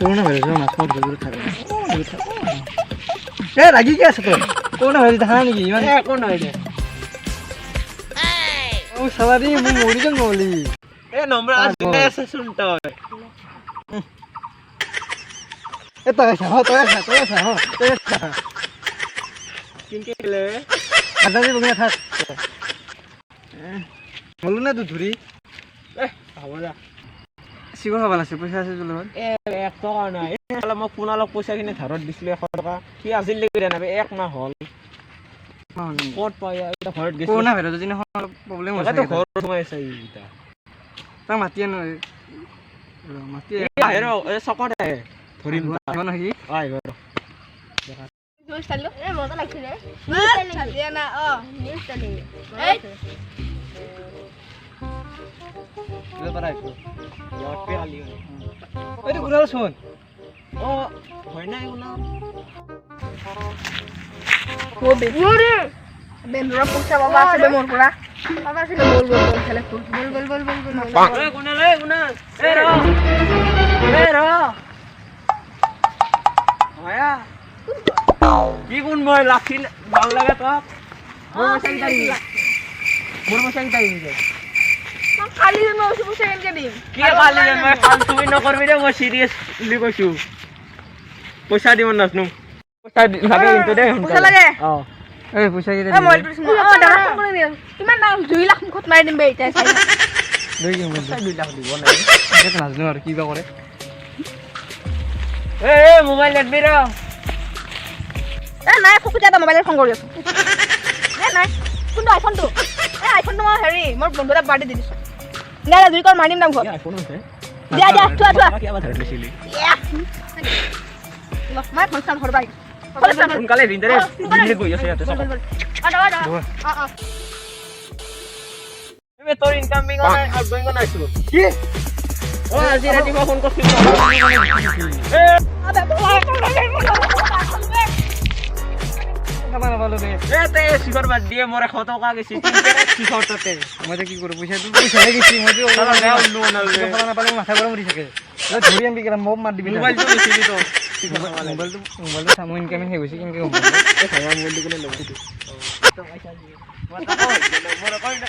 corona ভাইৰাছৰ মাছখন দূৰত থাকে এ লাগি কি আছে তোৰ কৰোণা ভাইৰাছ দেখা নাই নেকি ইমান একো নহয় দে ও চাবাৰি মই মৰি যাম নহলি এ নম্বর আছে আছে শুন তই এ তই কিনকে গেলে আদাজি বগিনা থাক হলো না তো ধুরি এ হ'ব যা সিগৰ হবা আছে পইচা আছে তোৰ লগত এ 1 টকা নাই এলা মই কোনালক পইচা কিনে ধাৰত দিছিল 100 টকা কি আছিল লাগি নাবে 1 মাহ হল কোট পাই এটা ঘৰত গেছি কৰোণা ভাইৰাছ দিনা প্ৰবলেম হৈছে এটা ঘৰত সোমাইছে ইটা তাক মাতিয়ে নয় মাতিয়ে আহেৰ এ চকত আহে ধৰিম আহিব নেকি আহিব নিউজ চালো এ মজা লাগিছে ৰে নিউজ চালিয়া না নিউজ চালি এই কিবা পাৰা আইছো ইয়াতে আলি এইটো গুৰাল শুন হয় নাই কোনা ওবে ওরে বেন্দরা পয়সা বাবা আছে মোর পুরা বাবা আছে বল খেলে বল এ কোনা এ র আয়া কি কোন মই লাঠি ভাল লাগে তো মোর মশাই তাই খালি জন পয়সা কেনকে দিম কি খালি মই কাম তুমি নকৰবি দে মই সিরিয়াসলি কৈছো পইচা দিব নাছনু পইচা লাগে কিন্তু দে পয়সা লাগে এই পইচা কি এ মই দাদা ফোন কৰি দিম কিমান দাম 2 লাখ মুখত মাৰি দিম বে এতিয়া চাই লৈ কি মই 2 লাখ দিব নাই এটা নাজনো আৰু কি বা কৰে এ মোবাইল লেটবি ৰ এ নাই ফকুটা এটা মোবাইলত ফোন কৰি আছো এ নাই কোনটো আইফোনটো আইফোনটো মই হেৰি মোৰ বন্ধুটা বাৰ্থডে দি দিছো নাই দুই কৰ মাৰিম দাম ঘৰ আইফোন আছে দিয়া থোৱা কি আবাৰ ধৰি লৈছিলি মই ফোন চাম ঘৰ বাই সোনকালে ভিন্দৰে ভিন্দৰে গৈ আছে ইয়াতে এ তোৰ ইনকামিং নাই আউটগোইং নাইছো কি আজি ৰাতিপুৱা ফোন কৰিছিল খাবা নাপালো দে তে শিখৰ বাদ দিয়ে মোৰ 100 টকা গেছি শিখৰ তাতে মই কি কৰো পইচাটো পইচাহে গেছি মই তো চালা বেয়া উল্লু নালবে খাবা নাপালে মাথা গৰম উঠি থাকে ধৰি আনবি কেলা মব মাৰ দিবি মোবাইলটো গেছিলি তো মোবাইলটো সামো ইনকামিং হৈ গৈছে কেনেকে হ'ব এই ভাঙা মোবাইলটো কোনে লৈ দিছে তো পইচা দিয়ে মই কই না